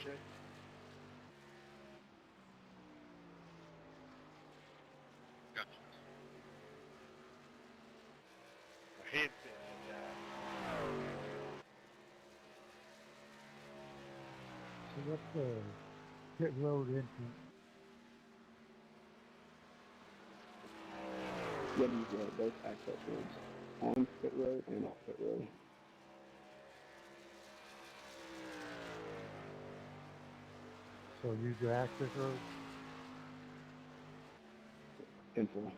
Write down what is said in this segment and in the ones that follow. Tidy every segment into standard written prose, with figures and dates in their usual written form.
check. Gotcha. My headset. So what's the pit road entrance? Yeah, these are both access roads, on pit road and off pit road. So use your access road? Info.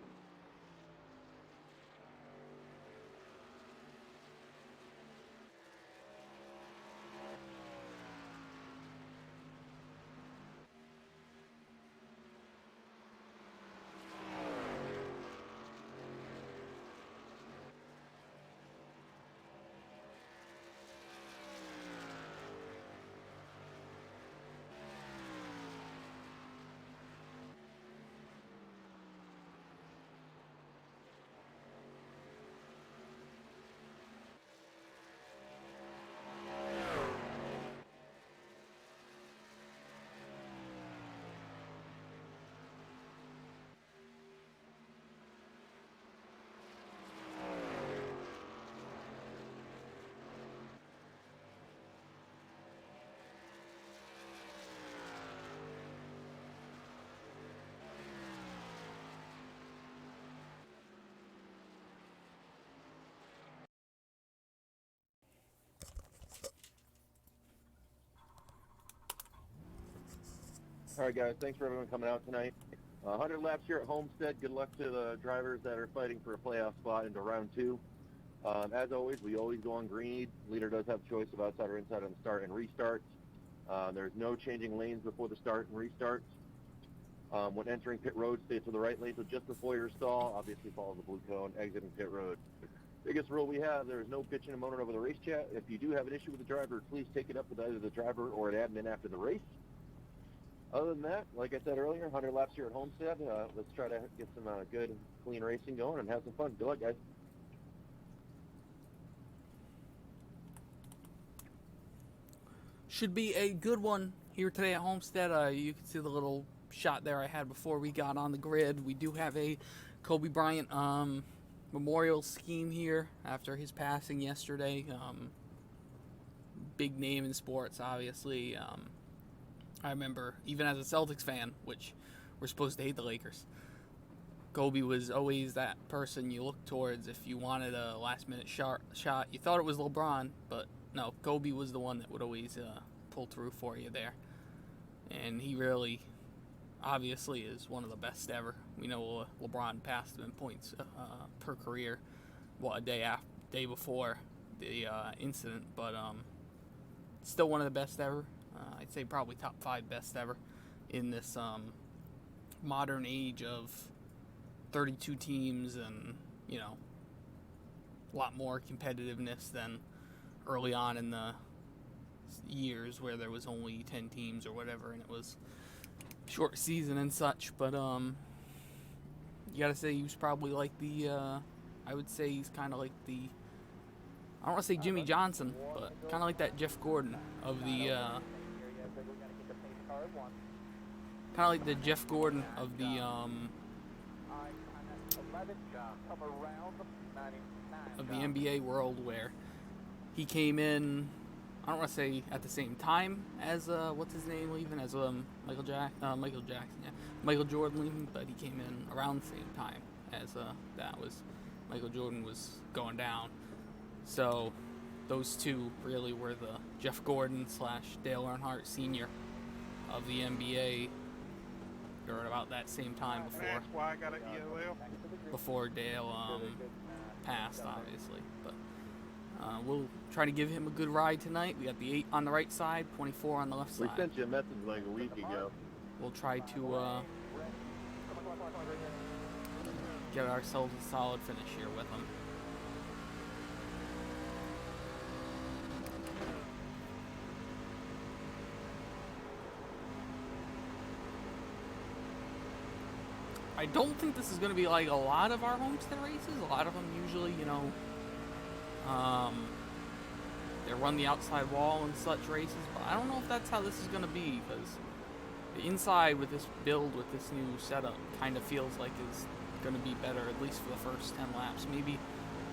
All right, guys. Thanks for everyone coming out tonight. 100 laps here at Homestead. Good luck to the drivers that are fighting for a playoff spot into round 2. As always, we always go on green. Leader does have choice of outside or inside on the start and restart. There's no changing lanes before the start and restart. When entering pit road, stay to the right lane, so just before your stall, obviously follow the blue cone, exiting pit road. Biggest rule we have, there is no bitching and moaning over the race chat. If you do have an issue with the driver, please take it up with either the driver or an admin after the race. Other than that, like I said earlier, 100 laps here at Homestead. Let's try to get some good, clean racing going and have some fun. Good luck, guys. Should be a good one here today at Homestead. You can see the little shot there I had before we got on the grid. We do have a Kobe Bryant memorial scheme here after his passing yesterday. Big name in sports, obviously. I remember, even as a Celtics fan, which we're supposed to hate the Lakers, Kobe was always that person you looked towards if you wanted a last-minute shot. You thought it was LeBron, but no, Kobe was the one that would always pull through for you there. And he really, obviously, is one of the best ever. We know LeBron passed him in points per career, a day before the incident, but still one of the best ever. I'd say probably top 5 best ever in this modern age of 32 teams and, you know, a lot more competitiveness than early on in the years where there was only 10 teams or whatever and it was short season and such. But you gotta say he was probably like the I would say he's kind of like the, I don't want to say Jimmy Johnson, but kind of like that Jeff Gordon of the kind of like the Jeff Gordon of the NBA world, where he came in, I don't want to say at the same time as what's his name leaving, as Michael Jordan leaving, but he came in around the same time as that was Michael Jordan was going down. So those two really were the Jeff Gordon / Dale Earnhardt Sr. of the NBA, or at about that same time before Dale passed, obviously. But we'll try to give him a good ride tonight. We got the 8 on the right side, 24 on the left side. We sent you a message like a week ago. We'll try to get ourselves a solid finish here with him. I don't think this is going to be like a lot of our Homestead races. A lot of them usually, you know, they're run the outside wall in such races, but I don't know if that's how this is going to be, because the inside with this build, with this new setup, kind of feels like is going to be better, at least for the first 10 laps. Maybe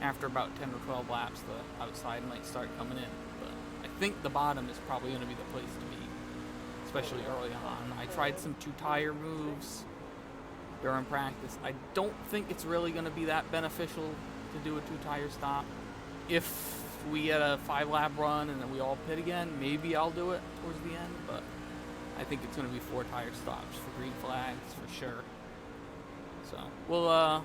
after about 10 or 12 laps, the outside might start coming in, but I think the bottom is probably going to be the place to be, especially early on. I tried some 2-tire moves during practice. I don't think it's really going to be that beneficial to do a 2-tire stop. If we get a 5-lap run and then we all pit again, maybe I'll do it towards the end, but I think it's going to be 4-tire stops for green flags for sure. So we'll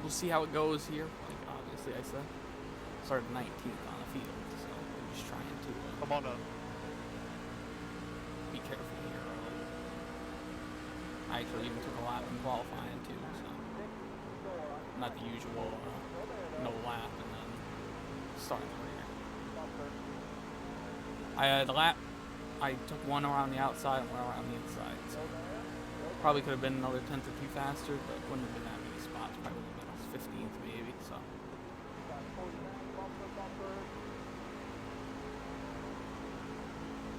see how it goes here. Like obviously I said, started 19th on the field, so we're just trying to Come on up. be careful here early. I actually even took a lap in qualifying too, so not the usual no lap and then start the rear. I took one around the outside and one around the inside, so probably could have been another 10th or 2 faster, but wouldn't have been that many spots. Probably would have been 15th maybe. So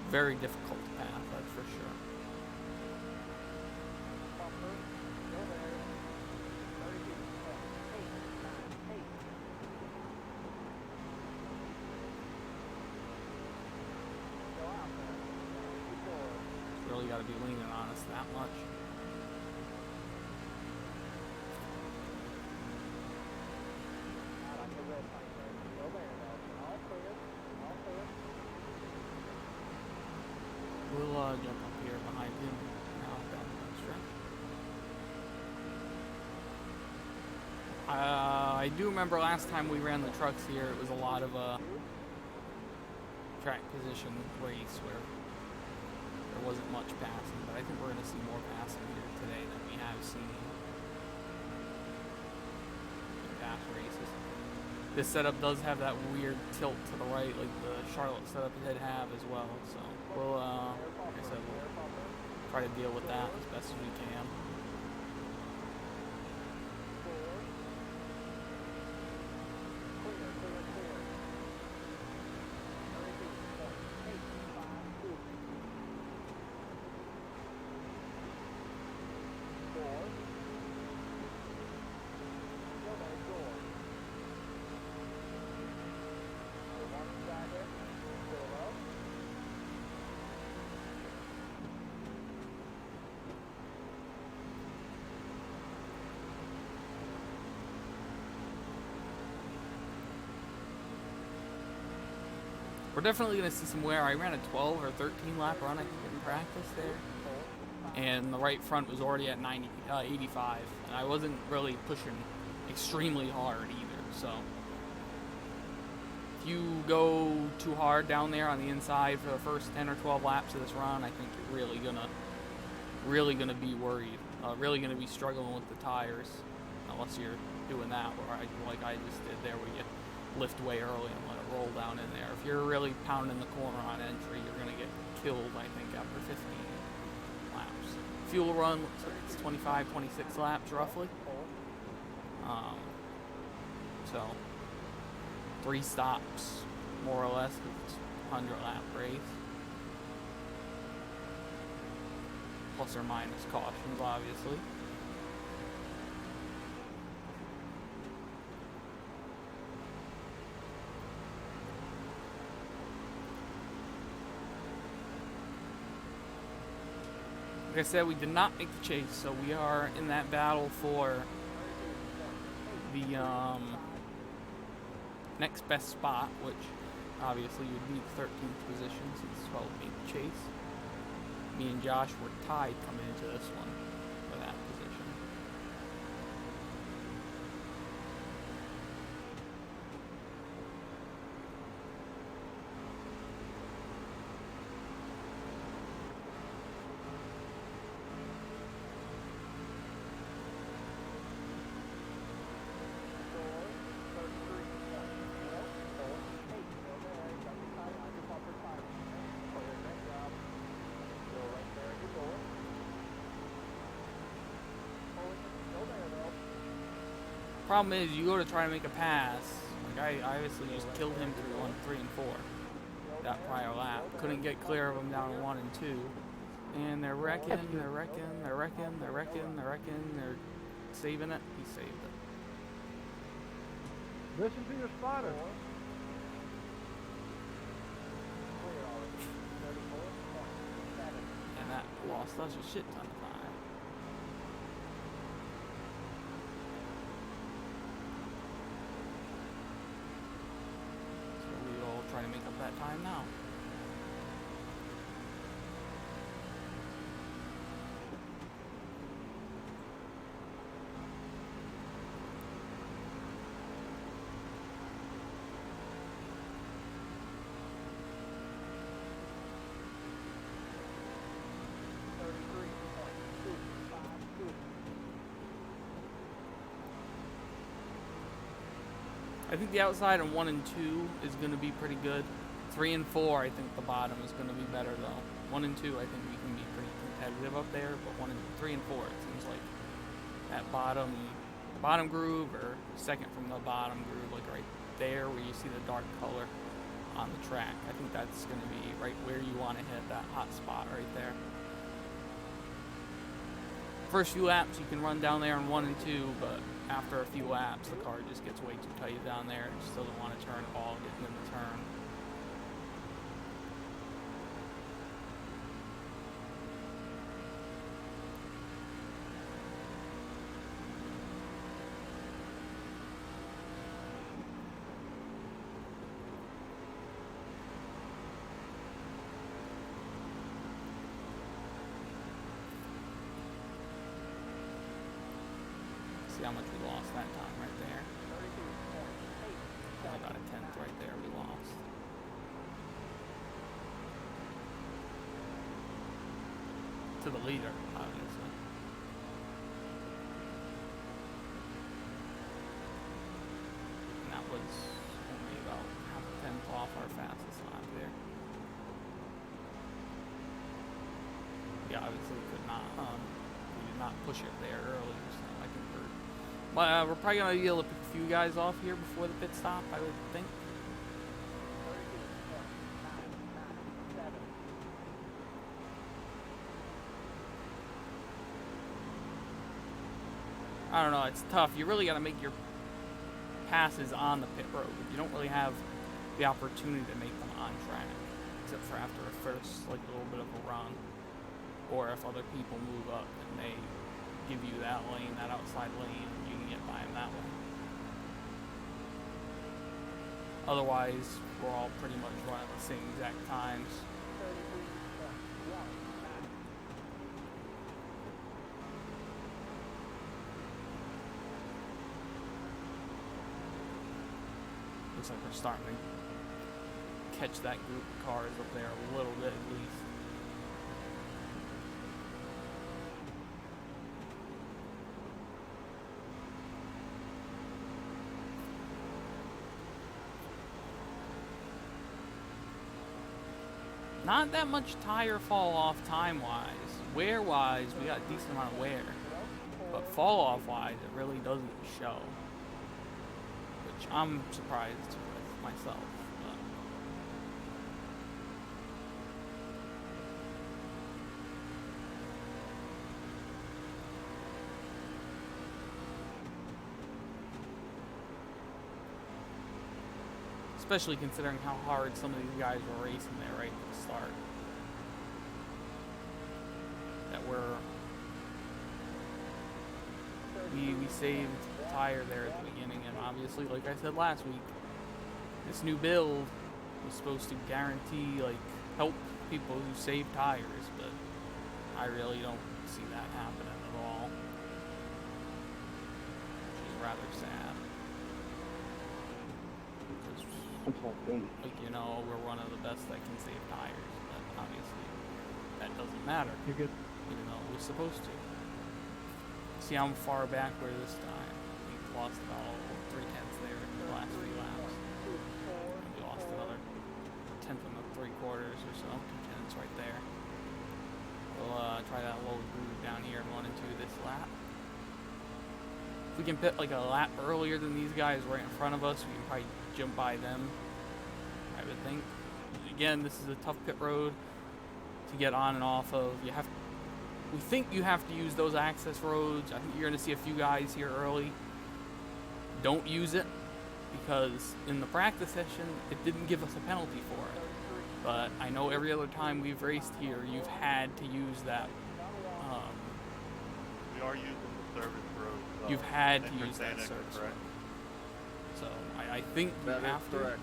very difficult path, that's for sure. Really got to be leaning on us that much. We'll jump up here behind him now down the stretch. I do remember last time we ran the trucks here, it was a lot of a track position race where there wasn't much passing, but I think we're going to see more passing here today than we have seen in past races. This setup does have that weird tilt to the right, like the Charlotte setup did have as well. So we'll, like I said, we'll try to deal with that as best as we can. We're definitely going to see some wear. I ran a 12 or 13 lap run, I think, in practice there. And the right front was already at 85. And I wasn't really pushing extremely hard either. So if you go too hard down there on the inside for the first 10 or 12 laps of this run, I think you're really gonna be worried. Really gonna be struggling with the tires. Unless you're doing that, like I just did there, where you lift way early and let it roll down in there. If you're really pounding the corner on entry, you're going to get killed, I think, after 15 laps. Fuel run looks like it's 25, 26 laps roughly. So 3 stops, more or less, because it's a 100-lap race. Plus or minus cautions, obviously. Like I said, we did not make the chase, so we are in that battle for the next best spot, which obviously would be the 13th position since 12 made the chase. Me and Josh were tied coming into this one for that position. Problem is, you go to try to make a pass, like I obviously just killed him through 1, 3, and 4. That prior lap. Couldn't get clear of him down to 1 and 2. And they're wrecking, they're saving it. He saved it. Listen to your spotter. And that lost us a shit ton of time. So we will try to make up that time now. I think the outside on 1 and 2 is going to be pretty good. 3 and 4, I think the bottom is going to be better though. 1 and 2, I think we can be pretty competitive up there, but 3 and 4, it seems like that bottom groove, or second from the bottom groove, like right there where you see the dark color on the track. I think that's going to be right where you want to hit that hot spot right there. First few laps you can run down there in 1 and 2, but after a few laps the car just gets way too tight down there. It just doesn't want to turn at all getting in the turn. See how much we lost that time right there. Only about a tenth right there we lost. To the leader, obviously. And that was only about half a tenth off our fastest lap there. Yeah, obviously could not, we did not push it there earlier, so I think we're probably going to be able to pick a few guys off here before the pit stop, I would think. I don't know, it's tough. You really got to make your passes on the pit road. You don't really have the opportunity to make them on track, except for after a first, like, little bit of a run. Or if other people move up and they give you that lane, that outside lane, you can get by them that way. Otherwise, we're all pretty much running the same exact times. Looks like we're starting to catch that group of cars up there a little bit at least. Not that much tire fall off time-wise. Wear-wise, we got a decent amount of wear. But fall-off-wise, it really doesn't show. Which I'm surprised with myself. But especially considering how hard some of these guys were racing there right at the start. That we saved the tire there at the beginning, and obviously, like I said last week, this new build was supposed to guarantee, like, help people who save tires, but I really don't see that happening at all. Which is rather sad. Like, you know, we're one of the best that can save tires, but obviously that doesn't matter. You get Even though it was supposed to. See how far back we're this time. We lost about 3/10 there in the last few laps. And we lost another 1/10 and 3/4 or so. 2/10 right there. We'll try that low groove down here in 1 and 2 this lap. If we can pit like a lap earlier than these guys right in front of us, we can probably jump by them, I would think. Again, this is a tough pit road to get on and off of. We think you have to use those access roads. I think you're going to see a few guys here early. Don't use it, because in the practice session, it didn't give us a penalty for it. But I know every other time we've raced here, you've had to use that. We are using the service road. So You've had I to think use you're that saying service correct. road. So I think you That is have to. correct.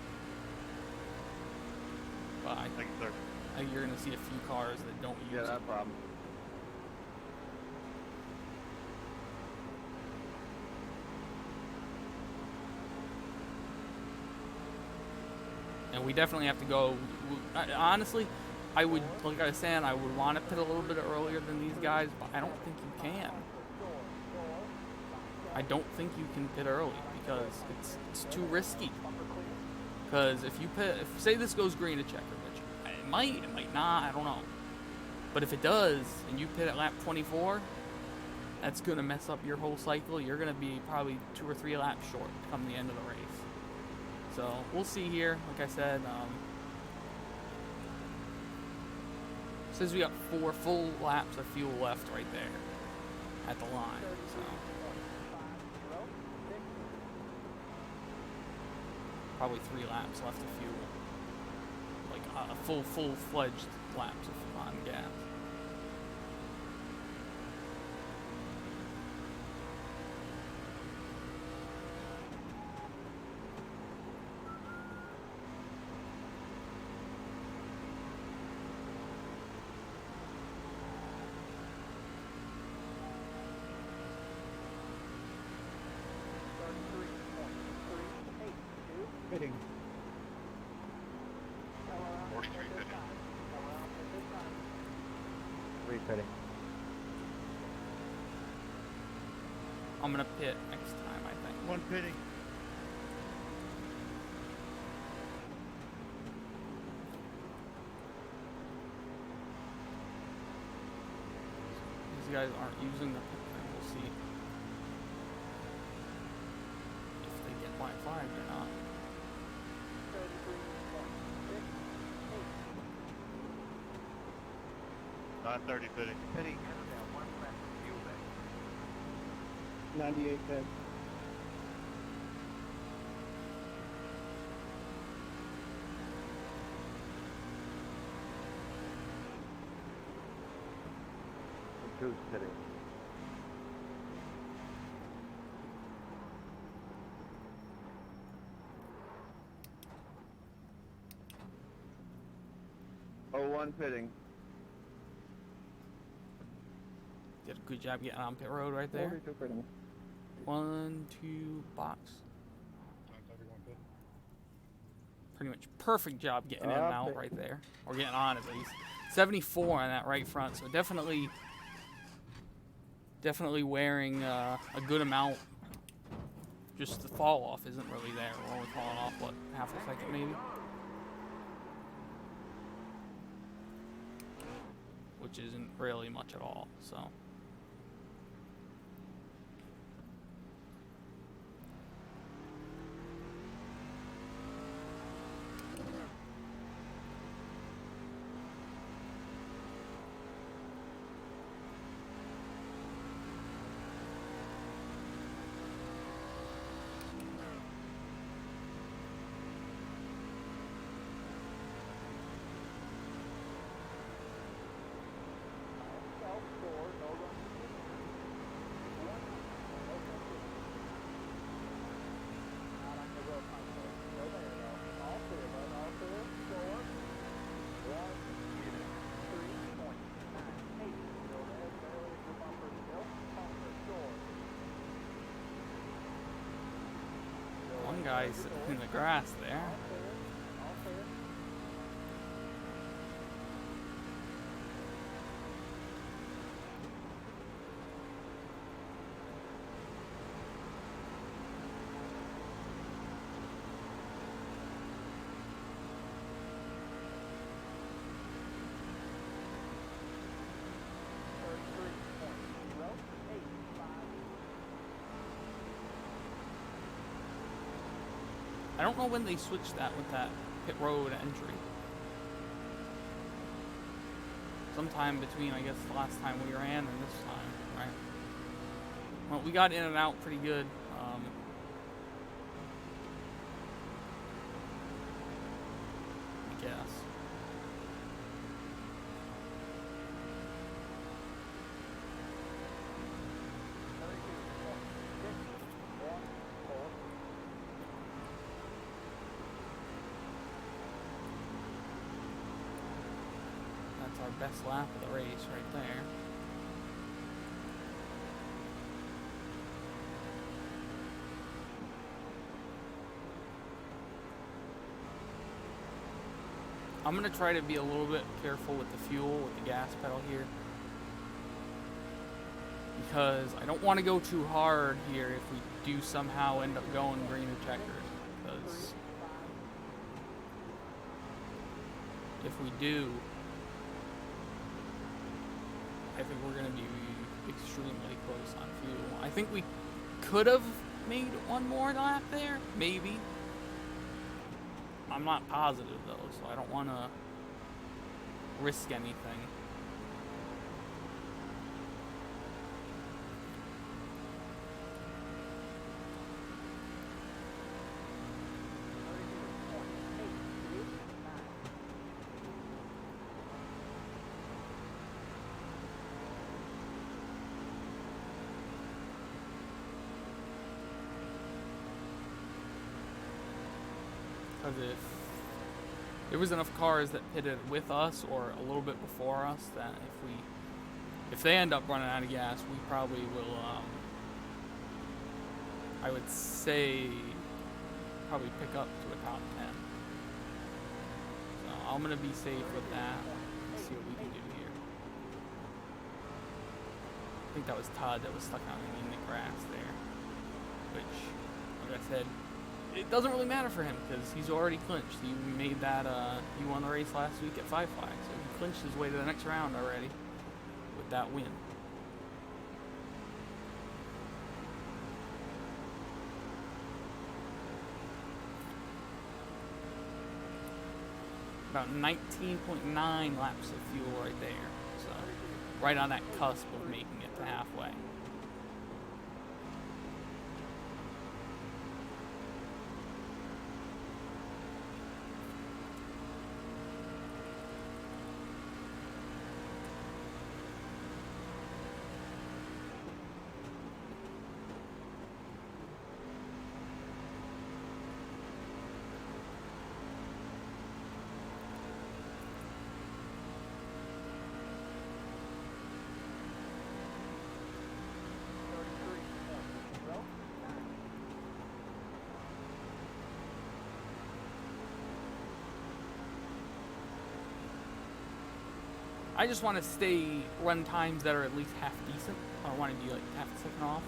But I Thank you, sir. think you're going to see a few cars that don't use Yeah, it. no problem. And we definitely have to go. Honestly, I would, like I was saying, I would want to pit a little bit earlier than these guys, but I don't think you can. I don't think you can pit early because it's too risky. Because if you pit, if say this goes green at checker, which it might not, I don't know. But if it does, and you pit at lap 24, that's gonna mess up your whole cycle. You're gonna be probably 2 or 3 laps short come the end of the race. So we'll see here. Like I said, says we got 4 full laps of fuel left right there at the line. So probably 3 laps left of fuel, like full-fledged laps of on gas. Pitting. More street pitting. Repitting. I'm gonna pit next time, I think. One pitting. These guys aren't using the pit thing. We'll see if they get white flagged or not. Not 30 pitting. Pitting. 98 head. Who's pitting? Oh, one pitting. Did a good job getting on pit road right there. 42 pitting. 1, 2, box. Times everyone pitting. Pretty much perfect job getting in and out pit. right there, or getting on at least. 74 on that right front, so definitely wearing a good amount. Just the fall off isn't really there. We're only falling off what, half a second maybe, which isn't really much at all. So. One guy's in the grass there. I don't know when they switched that with that pit road entry. Sometime between, I guess, the last time we ran and this time, right? Well, we got in and out pretty good. I guess. That's our best lap of the race right there. I'm going to try to be a little bit careful with the fuel, with the gas pedal here. Because I don't want to go too hard here if we do somehow end up going green or checkers. Because if we do, I think we're going to be extremely close on fuel. I think we could have made one more lap there, maybe. I'm not positive though, so I don't want to risk anything. Because if there was enough cars that pitted with us or a little bit before us, that if they end up running out of gas, we probably will, I would say, probably pick up to a top 10. So I'm going to be safe with that. Let's see what we can do here. I think that was Todd that was stuck out in the grass there. Which, like I said, it doesn't really matter for him because he's already clinched. He made that, he won the race last week at 5 Flags, so he clinched his way to the next round already with that win. About 19.9 laps of fuel right there, so right on that cusp of making it to halfway. I just want to run times that are at least half decent. I don't want to be like half a second off.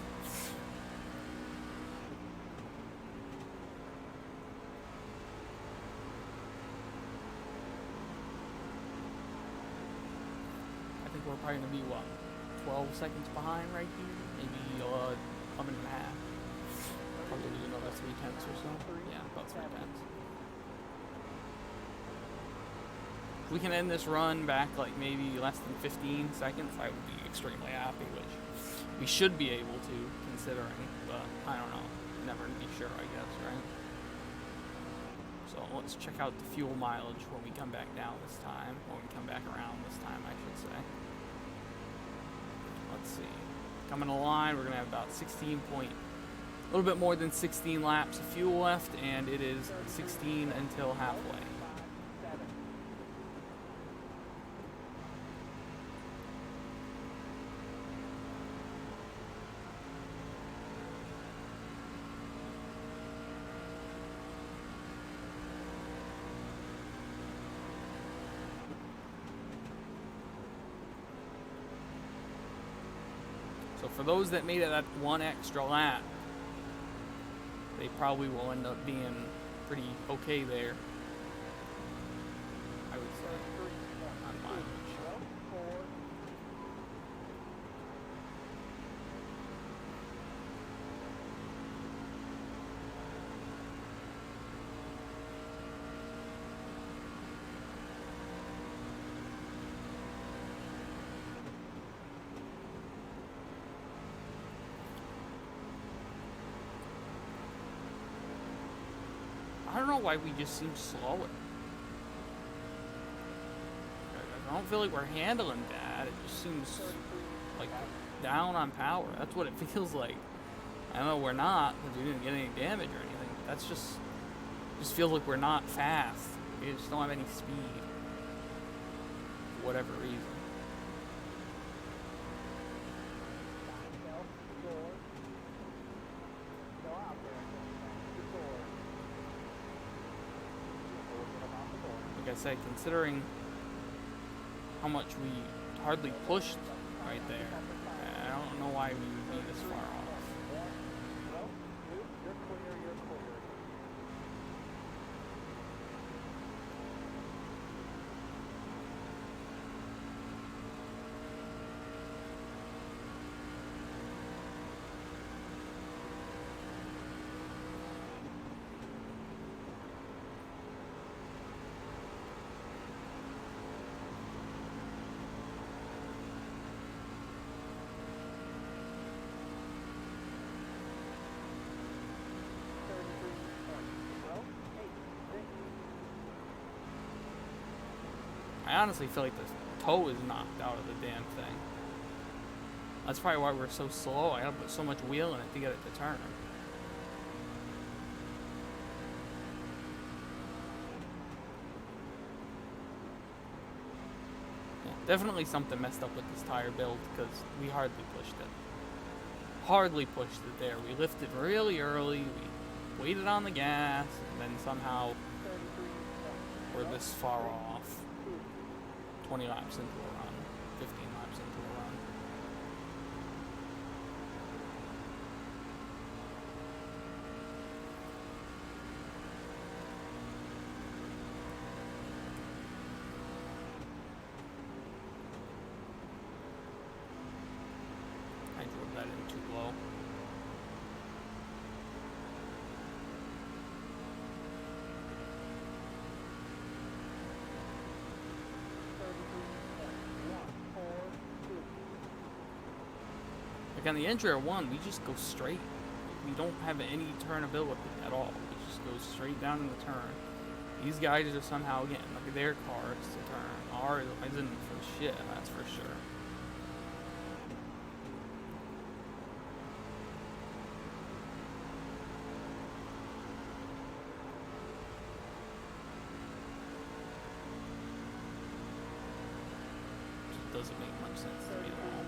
I think we're probably going to be, what, 12 seconds behind right here? Maybe a minute and a half. Probably lose another 3 tenths or so. Yeah, about 3 tenths. If we can end this run back like maybe less than 15 seconds, I would be extremely happy, which we should be able to, considering, but I don't know. Never to be sure, I guess, right? So let's check out the fuel mileage when we come back down this time, when we come back around this time, I should say. Let's see. Coming to the line, we're going to have about a little bit more than 16 laps of fuel left, and it is 16 until halfway. So for those that made it that one extra lap, they probably will end up being pretty okay there, I would say, on mileage. don't know why we just seem slower. I don't feel like we're handling bad. It just seems like down on power. That's what it feels like. I know we're not because we didn't get any damage or anything. But that's just feels like we're not fast. We just don't have any speed for whatever reason. Like I said, considering how much we hardly pushed right there, I don't know why we would be this far off. I honestly feel like the toe is knocked out of the damn thing. That's probably why we're so slow. I gotta put so much wheel in it to get it to turn. Yeah, definitely something messed up with this tire build because we hardly pushed it. Hardly pushed it there. We lifted really early. We waited on the gas, and then somehow we're this far off. 20 laps into a run, 15 laps into a run. I drove that in too low. Like on the Enduro 1, we just go straight. We don't have any turnability at all. We just go straight down in the turn. These guys are somehow getting like their cars to turn. Ours isn't for shit, that's for sure. It doesn't make much sense to me at all.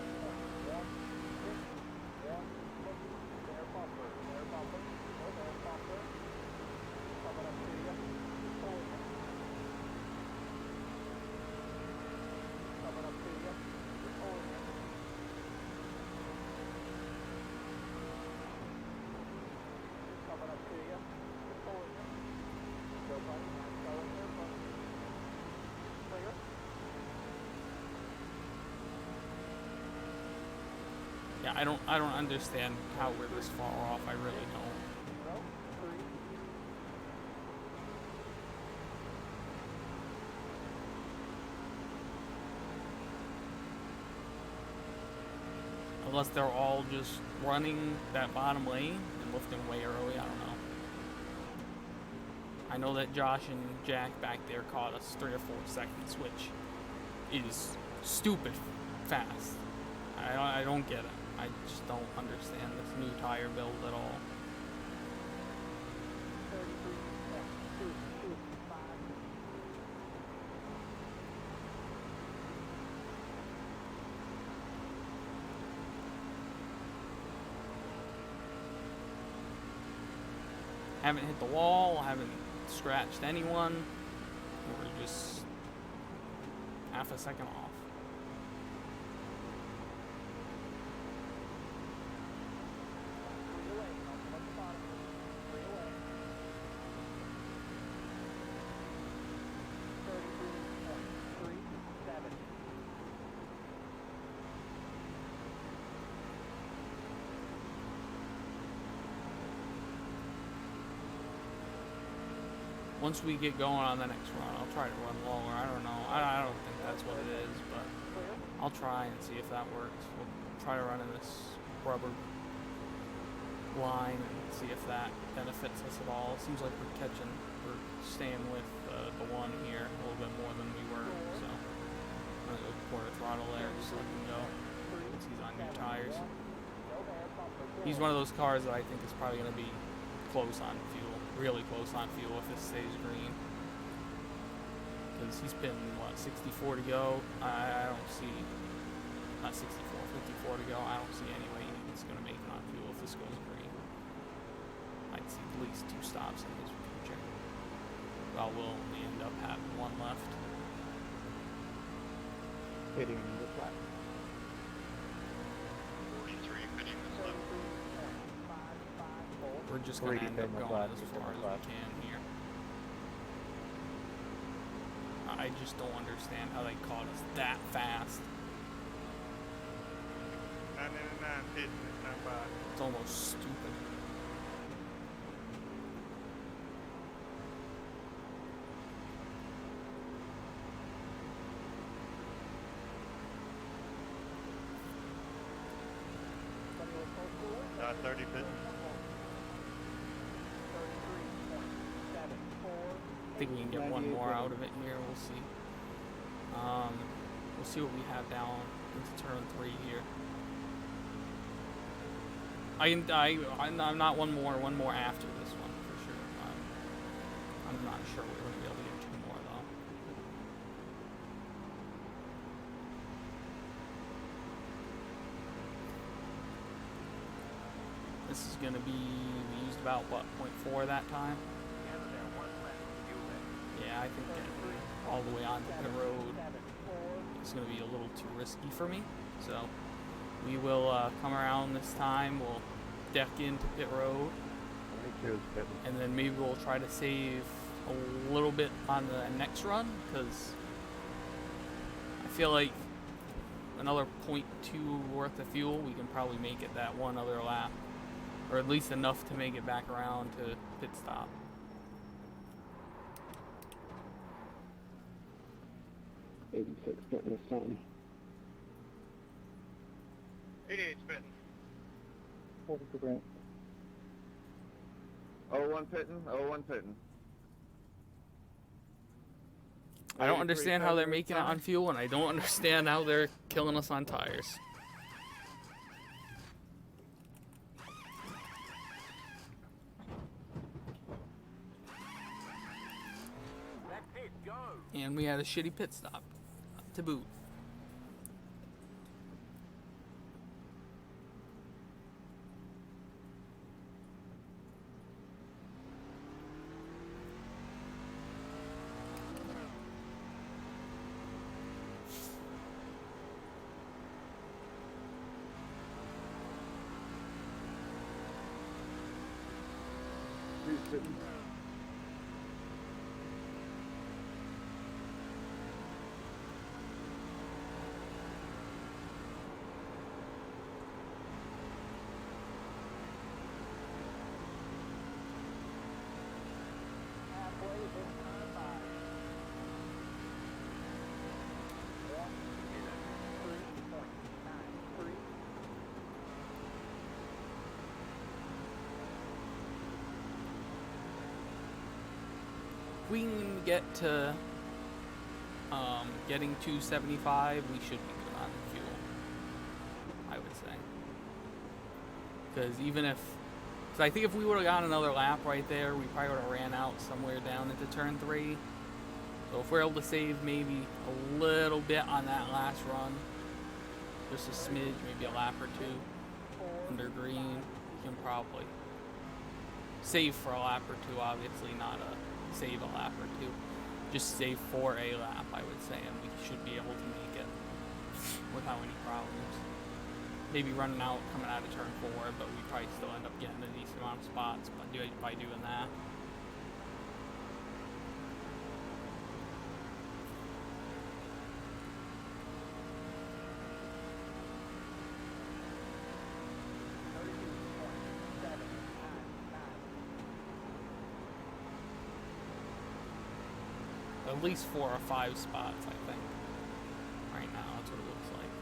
Yeah, I don't understand how we're this far off. I really don't. Unless they're all just running that bottom lane and lifting way early, I don't know. I know that Josh and Jack back there caught us 3 or 4 seconds, which is stupid fast. I don't get it. I just don't understand this new tire build at all. Haven't hit the wall, haven't scratched anyone. We're just half a second off. Once we get going on the next run, I'll try to run lower. I don't know. I don't think that's what it is, but I'll try and see if that works. We'll try to run in this rubber line and see if that benefits us at all. It seems like we're staying with the one here a little bit more than we were, so I'm gonna go quarter throttle there just so I can go since he's on new tires. He's one of those cars that I think is probably gonna be close on fuel, really close on fuel if this stays green. Because he's been, what, 64 to go? I don't see, not 64, 54 to go. I don't see any way he's going to make it on fuel if this goes green. I'd see at least 2 stops in his future. Well, we'll only end up having 1 left. Hitting the flat. 43 pitting this left. We're just going to end up going as far as we can here. I just don't understand how they caught us that fast. 999 pitting, it's not bad. It's almost stupid. Not 30 pitting. I think we can get 1 more out of it here. We'll see. We'll see what we have down into turn 3 here. I'm not one more after this one for sure. I'm not sure we're going to be able to get 2 more though. This is going to be, we used about what, 0.4 that time? Yeah, I think getting all the way onto pit road is going to be a little too risky for me. So we will come around this time. We'll deck into pit road, and then maybe we'll try to save a little bit on the next run, because I feel like another 0.2 worth of fuel, we can probably make it that 1 other lap, or at least enough to make it back around to pit stop. 86 pitting this time. 88 spitting. Hold it for Grant. 01 pitting, 01 pitting. I don't understand how they're making it on fuel, and I don't understand how they're killing us on tires. And we had a shitty pit stop to boot. If we can get to getting 275, we should be good on fuel, I would say. Because even if, because I think if we would have gotten another lap right there, we probably would have ran out somewhere down into turn 3. So if we're able to save maybe a little bit on that last run, just a smidge, maybe a lap or 2 under green, we can probably save for a lap or 2, obviously not a save a lap or 2, just save for a lap, I would say, and we should be able to make it without any problems. Maybe running out coming out of turn 4, but we probably still end up getting a decent amount of spots by doing that. At least 4 or 5 spots, I think. Right now, that's what it looks like.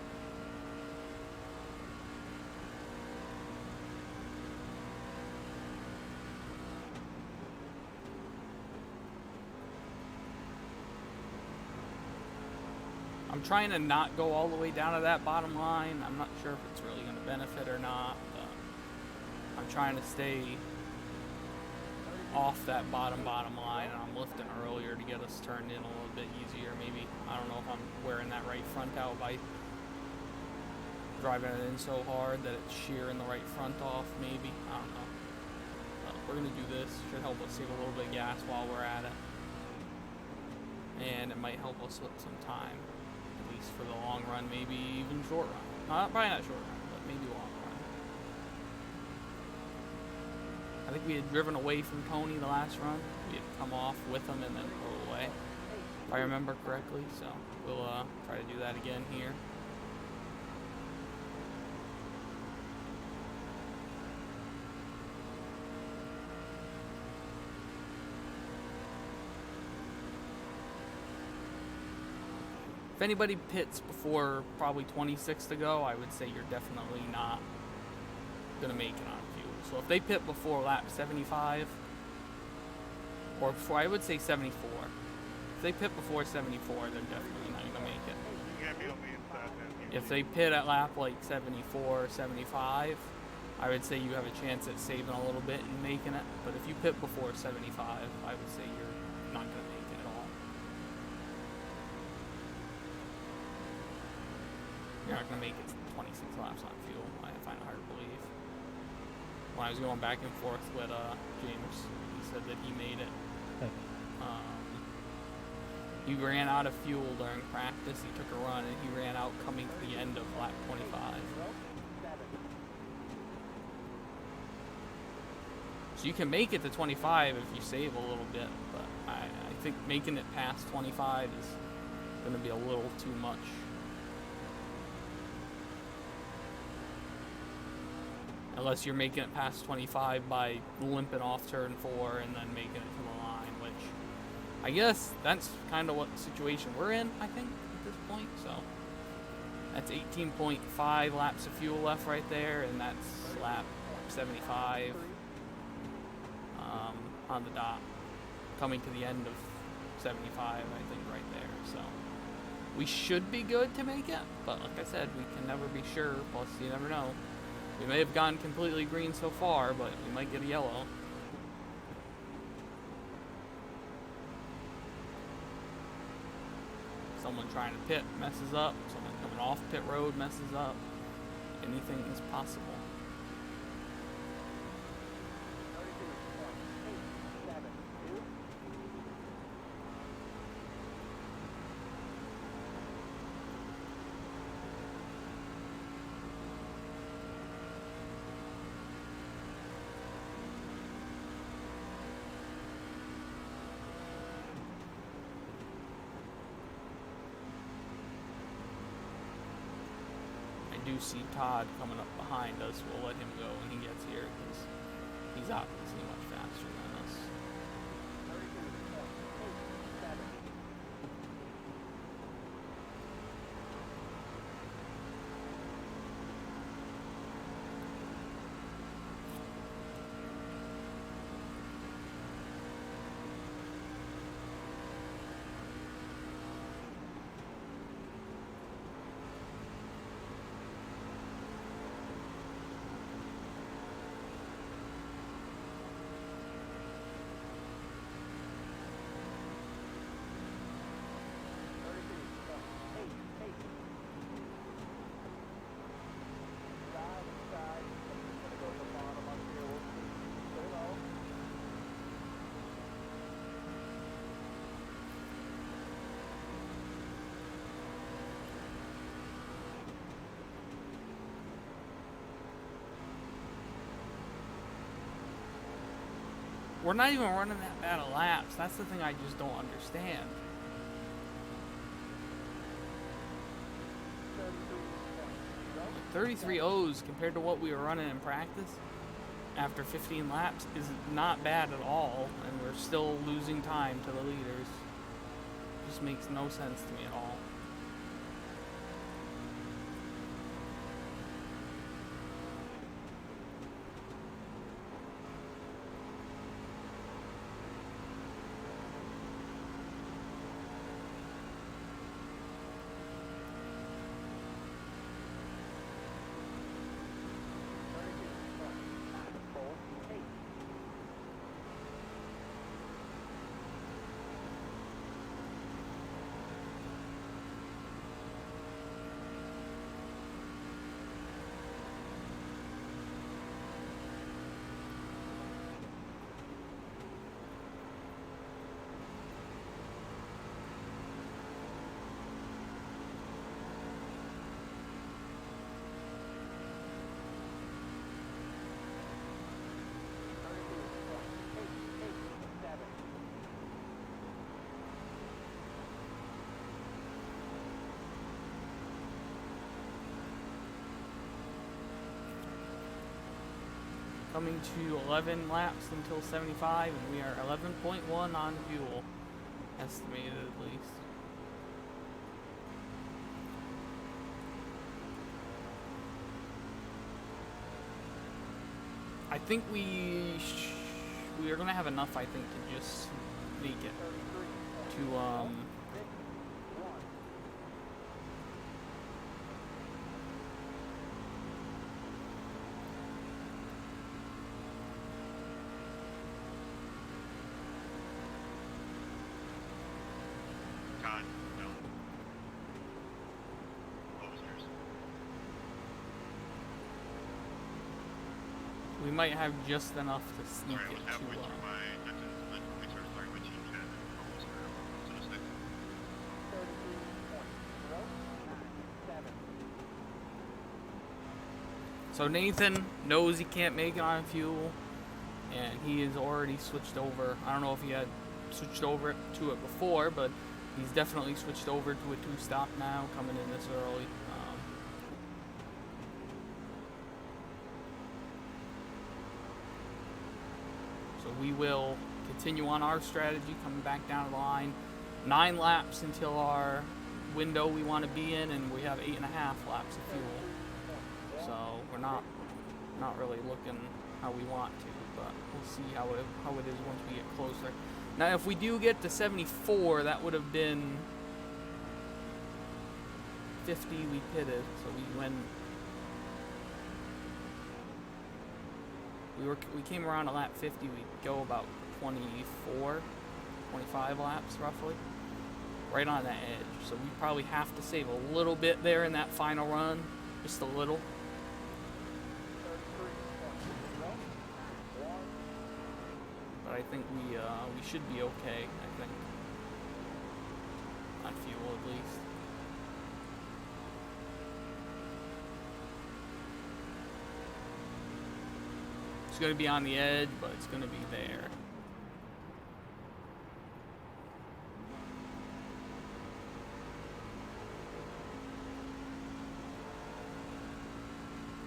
I'm trying to not go all the way down to that bottom line. I'm not sure if it's really going to benefit or not, but I'm trying to stay off that bottom line, and I'm lifting earlier to get us turned in a little bit easier. Maybe, I don't know if I'm wearing that right front out by driving it in so hard that it's shearing the right front off, maybe. I don't know. But we're going to do this. Should help us save a little bit of gas while we're at it. And it might help us with some time. At least for the long run, maybe even short run. Probably not short run, but maybe long run. I think we had driven away from Tony the last run. We had come off with him and then pulled away, if I remember correctly. So we'll try to do that again here. If anybody pits before probably 26 to go, I would say you're definitely not going to make it on fuel. So if they pit before lap 75, or before, I would say 74. If they pit before 74, they're definitely not going to make it. You can't be on the inside then. If they pit at lap like 74, 75, I would say you have a chance at saving a little bit and making it. But if you pit before 75, I would say you're not going to make it at all. You're not going to make it 26 laps on fuel. I find it hard to believe. When I was going back and forth with James, he said that he made it. He ran out of fuel during practice. He took a run and he ran out coming to the end of lap 25. So you can make it to 25 if you save a little bit, but I think making it past 25 is going to be a little too much. Unless you're making it past 25 by limping off turn 4 and then making it to the line, which I guess that's kind of what situation we're in, I think, at this point. So that's 18.5 laps of fuel left right there, and that's lap 75 on the dot, coming to the end of 75, I think, right there. So we should be good to make it, but like I said, we can never be sure, plus you never know. We may have gone completely green so far, but we might get a yellow. Someone trying to pit messes up. Someone coming off pit road messes up. Anything is possible. I do see Todd coming up behind us. We'll let him go when he gets here because he's obviously much faster than us. We're not even running that bad of laps. That's the thing I just don't understand. Like 33 O's compared to what we were running in practice after 15 laps is not bad at all, and we're still losing time to the leaders. Just makes no sense to me at all. coming to 11 laps until 75, and we are 11.1 on fuel, estimated at least. I think we are gonna have enough, I think, to just make it to Todd, no. Posters. we might have just enough to sneak Sorry, I was it halfway to through my sentence, but make sure to start my team chat and almost to the second. So Nathan knows he can't make it on fuel, and he has already switched over. I don't know if he had switched over to it before, but he's definitely switched over to a two-stop now, coming in this early. So we will continue on our strategy, coming back down the line. 9 laps until our window we want to be in, and we have 8.5 laps of fuel. So we're not really looking how we want to, but we'll see how it is once we get closer. Now, if we do get to 74, that would have been 50 we pitted, so we came around at lap 50, we'd go about 24, 25 laps roughly, right on that edge. So we probably have to save a little bit there in that final run, just a little. But I think we should be okay, I think, on fuel at least. It's going to be on the edge, but it's going to be there.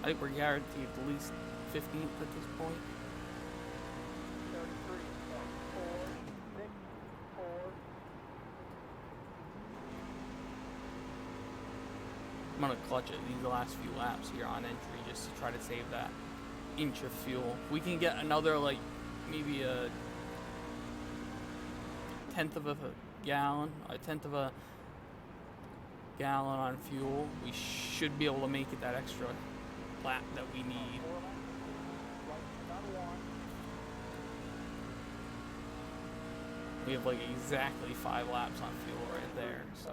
I think we're guaranteed at least 15th at this point. I'm going to clutch it these last few laps here on entry just to try to save that inch of fuel. We can get another, like, maybe a tenth of a gallon on fuel. We should be able to make it that extra lap that we need. We have like exactly 5 laps on fuel right there, so.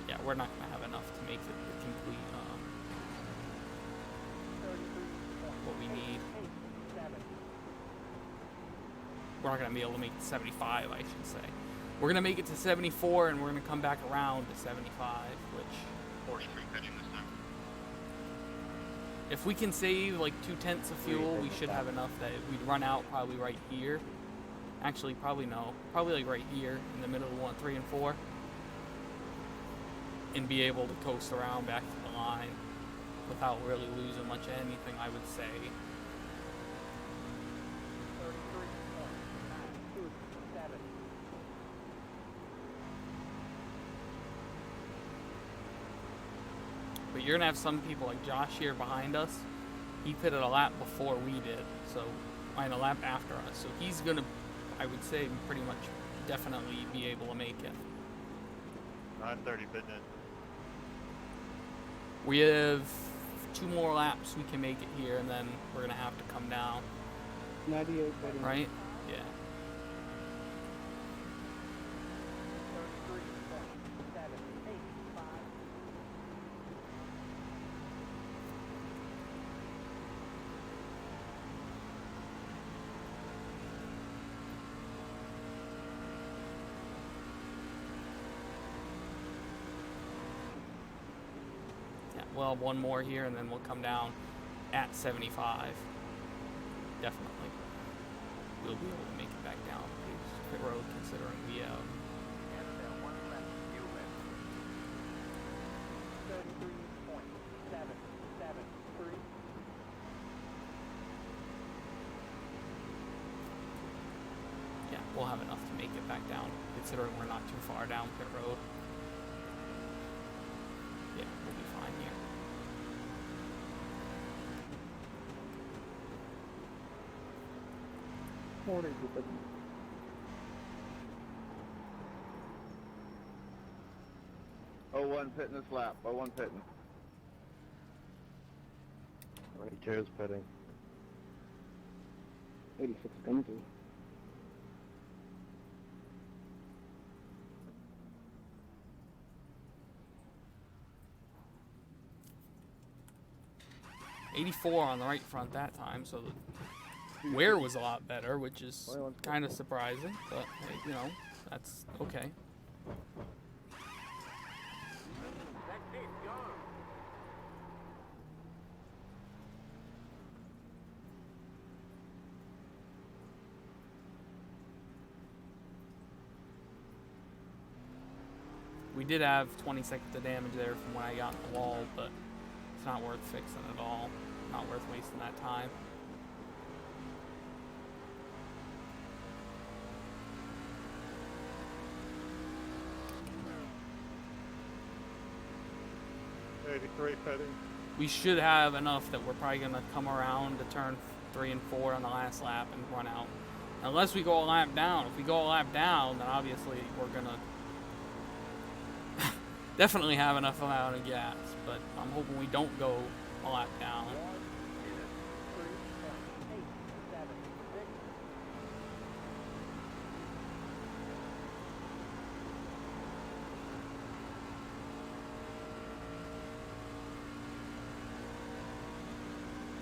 Yeah, we're not going to have enough to make it the complete, what we need. We're not going to be able to make it 75, I should say. We're going to make it to 74, and we're going to come back around to 75, which... 43 pitching this time. If we can save like 2/10 of fuel, we should have enough that we'd run out probably right here. Actually, probably no. Probably like right here in the middle of 1, 3, and 4. And be able to coast around back to the line without really losing much of anything, I would say. But you're going to have some people like Josh here behind us. He pitted a lap before we did, so, and a lap after us. So he's going to, I would say, pretty much definitely be able to make it. 9:30 pitting it. We have 2 more laps we can make it here, and then we're going to have to come down. 98 betting. Right? Yeah. we'll have one more here, and then we'll come down at 75. Definitely. We'll be able to make it back down to pit road, considering we have 33.773. yeah, we'll have enough to make it back down, considering we're not too far down pit road. Yeah, we'll be fine here. Morning, people. Oh, one pitting this lap. Oh, one pitting. 22 is pitting. 86 guns. 84 on the right front that time, so the wear was a lot better, which is kind of surprising, but hey, you know, that's okay. We did have 20 seconds of damage there from when I got in the wall, but it's not worth fixing at all. Not worth wasting that time. We should have enough that we're probably going to come around to turn 3 and 4 on the last lap and run out. Unless we go a lap down. If we go a lap down, then obviously we're going to definitely have enough amount of gas. But I'm hoping we don't go a lap down.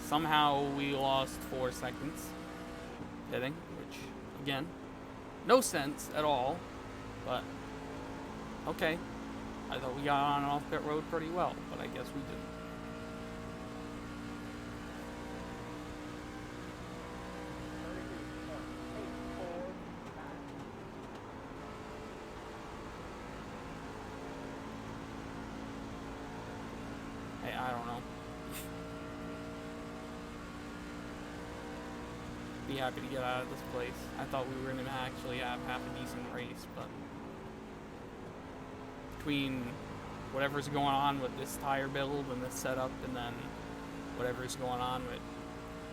Somehow we lost 4 seconds hitting, which, again, no sense at all, but okay. I thought we got on and off pit road pretty well, but I guess we didn't. Hey, I don't know. Be happy to get out of this place. I thought we were going to actually have half a decent race, but between whatever's going on with this tire build and this setup, and then whatever's going on with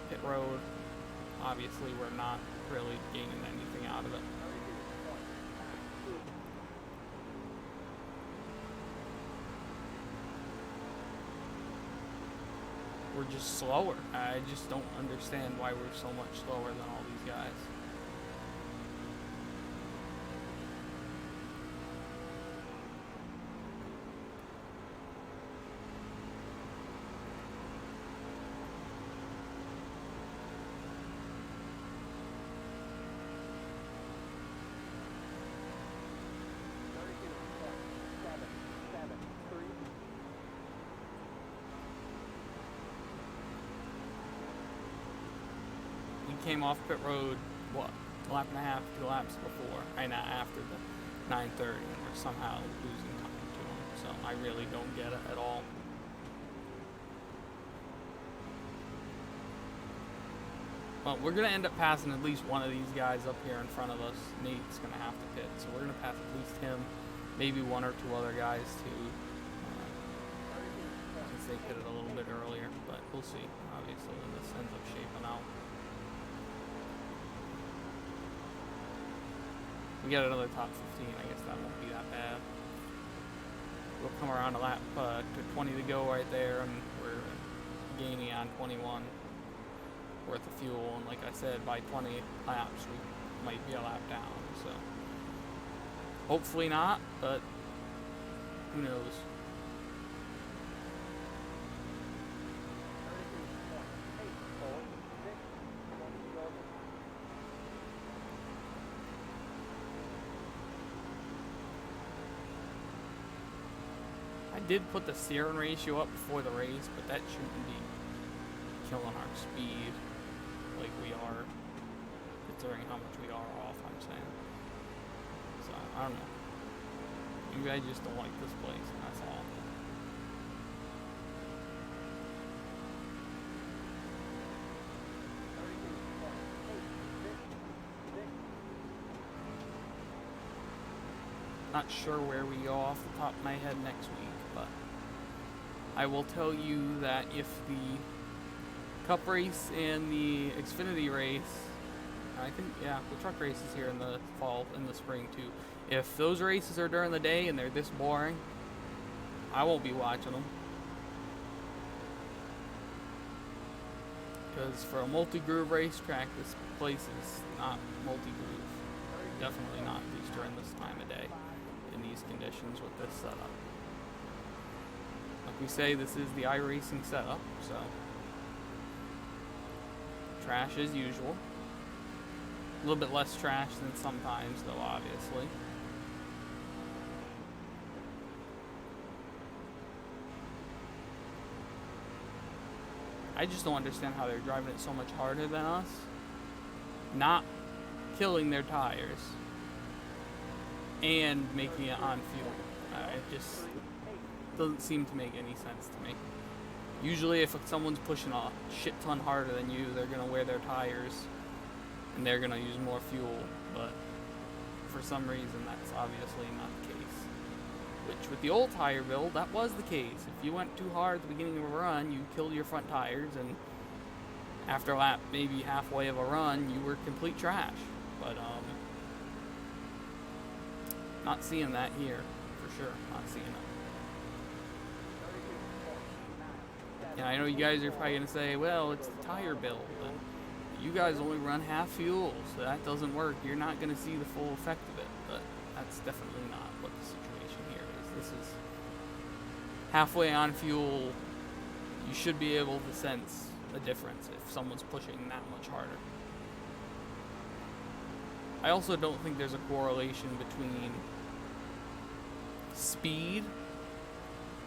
pit road, obviously we're not really gaining anything out of it. We're just slower. I just don't understand why we're so much slower than all these guys. Came off pit road, what, a lap and a half, 2 laps before, and after the 9:30, and we're somehow losing time to them. So I really don't get it at all. Well, we're gonna end up passing at least one of these guys up here in front of us. Nate's gonna have to pit, so we're gonna pass at least him, maybe 1 or 2 other guys too, since they pitted a little bit earlier. But we'll see. Obviously, when this ends up shaping out. We get another top 15, I guess that won't be that bad. We'll come around a lap to 20 to go right there, and we're gaining on 21 worth of fuel. And like I said, by 20 laps, we might be a lap down. So hopefully not, but who knows? I did put the steering ratio up before the race, but that shouldn't be killing our speed like we are, considering how much we are off, I'm saying. So, I don't know. Maybe I just don't like this place, and that's all. Not sure where we go off the top of my head next week, but I will tell you that if the Cup race and the Xfinity race, I think, yeah, the truck race is here in the fall, in the spring too. If those races are during the day and they're this boring, I won't be watching them. Because for a multi-groove racetrack, this place is not multi-groove. Definitely not, at least during this time of day, in these conditions with this setup. Like we say, this is the iRacing setup, so trash as usual. A little bit less trash than sometimes, though, obviously. I just don't understand how they're driving it so much harder than us, not killing their tires, and making it on fuel. It just doesn't seem to make any sense to me. Usually if someone's pushing a shit ton harder than you, they're going to wear their tires and they're going to use more fuel, but for some reason that's obviously not the case. Which with the old tire build, that was the case. If you went too hard at the beginning of a run, you killed your front tires, and after lap maybe halfway of a run, you were complete trash. But not seeing that here, for sure, not seeing it. Yeah, I know you guys are probably going to say, well, it's the tire build, but you guys only run half fuel, so that doesn't work. You're not going to see the full effect of it, but that's definitely not what the situation here is. This is halfway on fuel. You should be able to sense a difference if someone's pushing that much harder. I also don't think there's a correlation between speed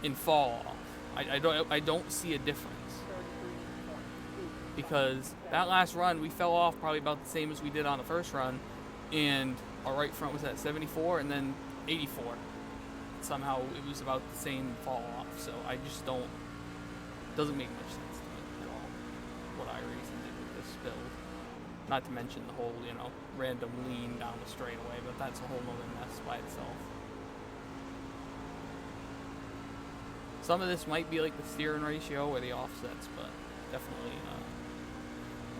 and fall off. I don't see a difference, because that last run we fell off probably about the same as we did on the first run, and our right front was at 74 and then 84. Somehow it was about the same fall off, so I just don't, doesn't make much sense to me at all what iRacing did with this build. Not to mention the whole, random lean down the straightaway, but that's a whole nother mess by itself. Some of this might be like the steering ratio or the offsets, but definitely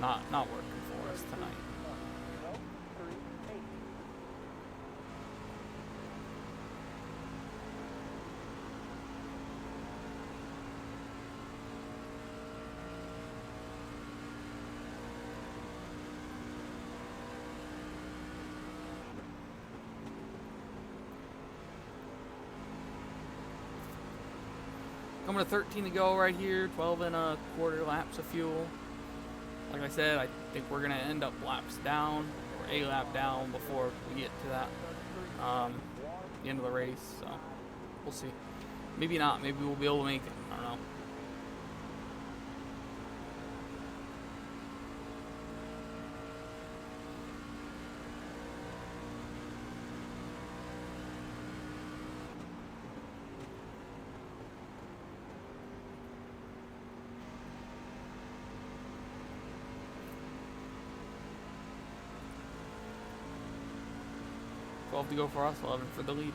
not working for us tonight. Coming to 13 to go right here, 12 and a quarter laps of fuel. Like I said, I think we're going to end up laps down, or a lap down before we get to that, the end of the race, so we'll see. Maybe not, maybe we'll be able to make it, I don't know. To go for us, 11 for the leaders.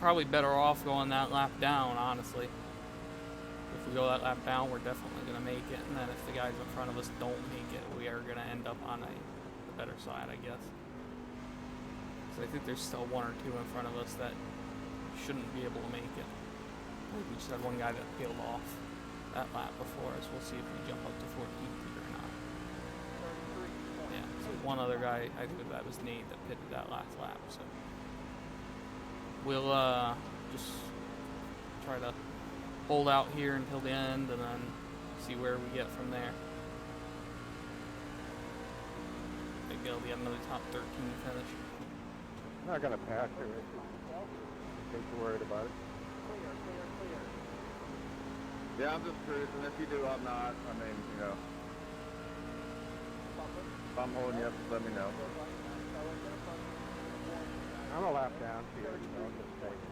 Probably better off going that lap down, honestly. If we go that lap down, we're definitely going to make it, and then if the guys in front of us don't make it, we are going to end up on the better side, I guess. So I think there's still one or two in front of us that shouldn't be able to make it. We just had one guy that peeled off that lap before us. We'll see if we jump up to 14th here or not. Yeah, so one other guy, I think that was Nate, that pitted that last lap. So we'll just try to hold out here until the end and then See where we get from there. Maybe it'll be another top 13 finish. I'm not gonna pass her. Don't be worried about it. Yeah, I'm just cruising. If you do, I'm not. I mean, you know. If I'm holding you up, just let me know. I'm a lap down here, so I'll just take it.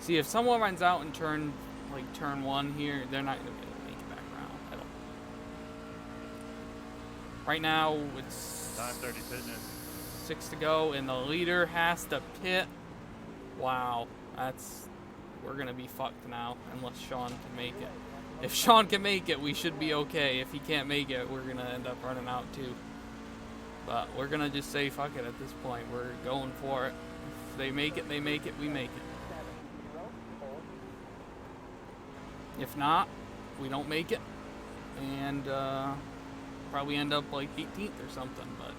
See, if someone runs out in turn 1 here, they're not going to be able to make it back around at all. Right now, it's 9:30 pitting. 6 to go, and the leader has to pit. Wow, we're going to be fucked now, unless Sean can make it. If Sean can make it, we should be okay. If he can't make it, we're going to end up running out too. But we're going to just say fuck it at this point. We're going for it. If they make it, we make it. If not, we don't make it, and probably end up like 18th or something, but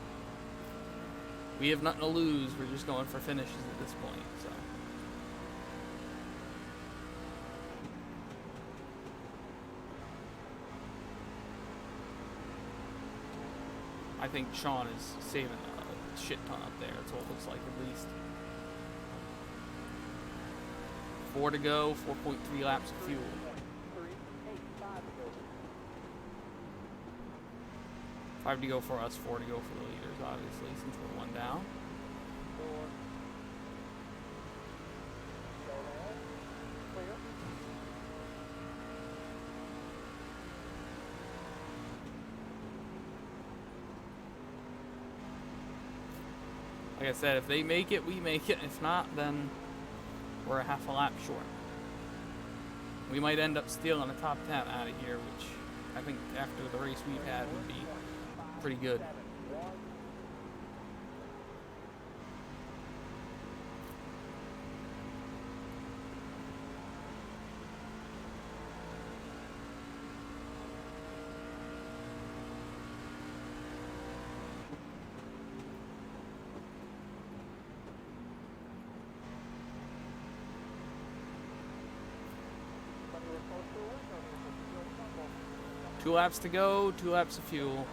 we have nothing to lose. We're just going for finishes at this point, so. I think Sean is saving a shit ton up there. That's what it looks like, at least. 4 to go, 4.3 laps of fuel. 5 to go for us, 4 to go for the leaders, obviously, since we're 1 down. Like I said, if they make it, we make it. If not, then we're a half a lap short. We might end up stealing a top 10 out of here, which I think after the race we've had would be pretty good. Two laps to go, 2 laps of fuel.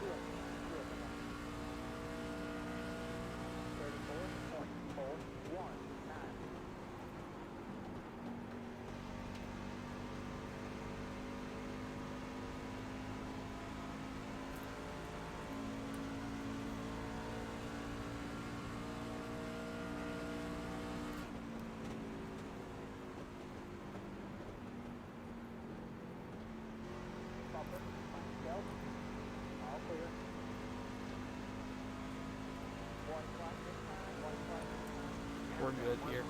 We're good here. We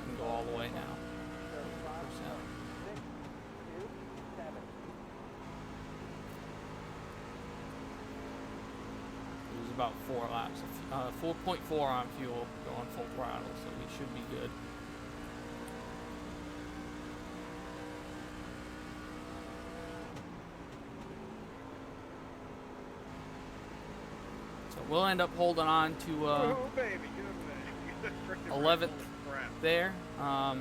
can go all the way now. 100%. about 4 laps. 4.4 on fuel, going full throttle, so we should be good. So we'll end up holding on to Oh, baby, good thing. 11th Crap. there. We're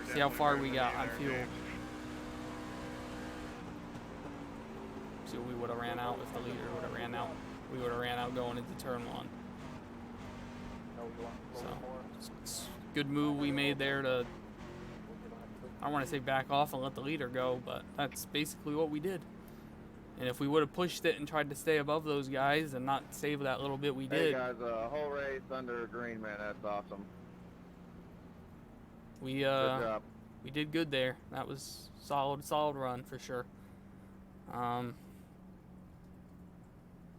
See how definitely far better we than got me on there, fuel. James. See what we would have ran out if the leader would have ran out. We would have ran out going into turn 1. No, we want a So little more. it's a good move we made there to, I don't want to say back off and let the leader go, but that's basically what we did. And if we would have pushed it and tried to stay above those guys and not save that little bit we Hey did, guys, whole race under green, man. That's awesome. we Good job. we did good there. That was solid run for sure.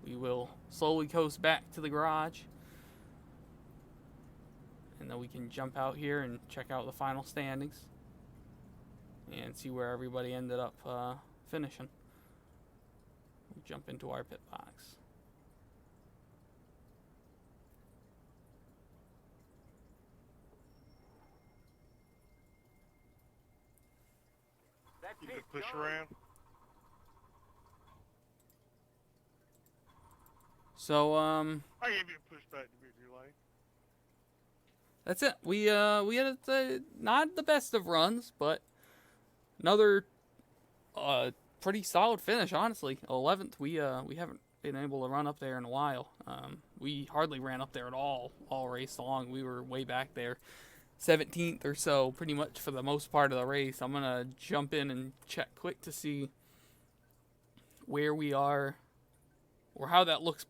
We will slowly coast back to the garage, and then we can jump out here and check out the final standings and see where everybody ended up finishing. We'll jump into our pit box. You can push around. So I gave you a push back to victory lane. that's it. We had not the best of runs, but another pretty solid finish, honestly. 11th. We haven't been able to run up there in a while. We hardly ran up there at all race long. We were way back there, 17th or so, pretty much for the most part of the race. I'm gonna jump in and check quick to see where we are, or how that looks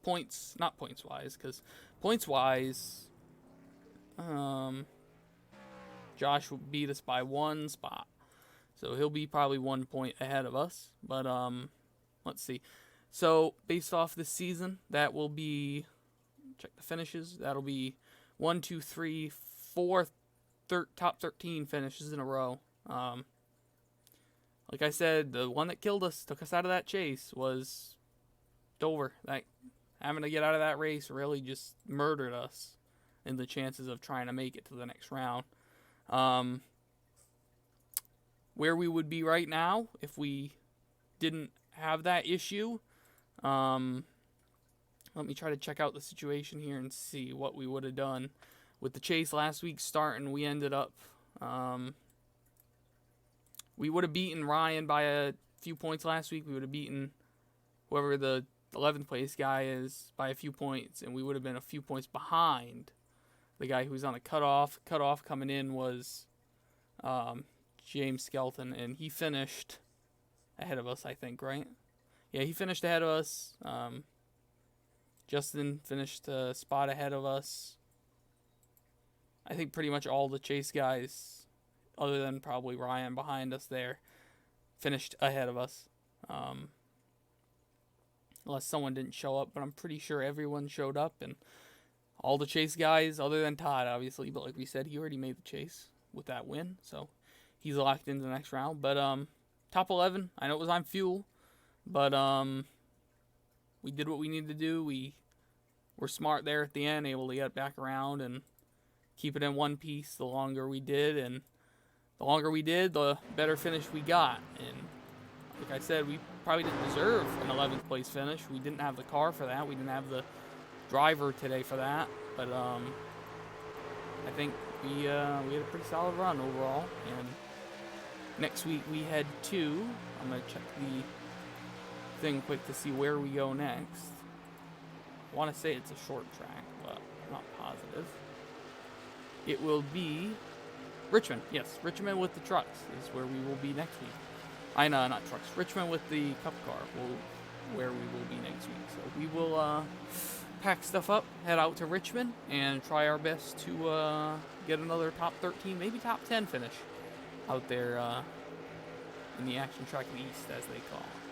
not points wise, because points wise, Josh will beat us by 1 spot. So he'll be probably 1 point ahead of us. But let's see. So based off this season, that will be, check the finishes. That'll be 1, 2, 3, 4 top 13 finishes in a row. Like I said, the one that killed us, took us out of that chase, was Dover. That having to get out of that race really just murdered us in the chances of trying to make it to the next round. Where we would be right now if we didn't have that issue. Let me try to check out the situation here and see what we would have done. With the chase last week starting, we ended up, we would have beaten Ryan by a few points last week. We would have beaten whoever the 11th place guy is by a few points, and we would have been a few points behind the guy who's on the cutoff. Cutoff coming in was James Skelton, and he finished ahead of us, I think, right? Yeah, he finished ahead of us. Justin finished a spot ahead of us. I think pretty much all the chase guys, other than probably Ryan behind us there, finished ahead of us. Unless someone didn't show up, but I'm pretty sure everyone showed up, and all the chase guys, other than Todd, obviously, but like we said, he already made the chase with that win, so he's locked into the next round. But top 11, I know it was on fuel, but we did what we needed to do. We were smart there at the end, able to get back around and keep it in one piece the longer we did, and the longer we did, the better finish we got. And like I said, we probably didn't deserve an 11th place finish. We didn't have the car for that. We didn't have the driver today for that. But I think we had a pretty solid run overall. And next week we head to, I'm going to check the thing quick to see where we go next. I want to say it's a short track, but I'm not positive. It will be Richmond. Yes, Richmond with the trucks is where we will be next week. I know, not trucks. Richmond with the cup car where we will be next week. So we will pack stuff up, head out to Richmond, and try our best to get another top 13, maybe top 10 finish out there in the Action Track East, as they call it.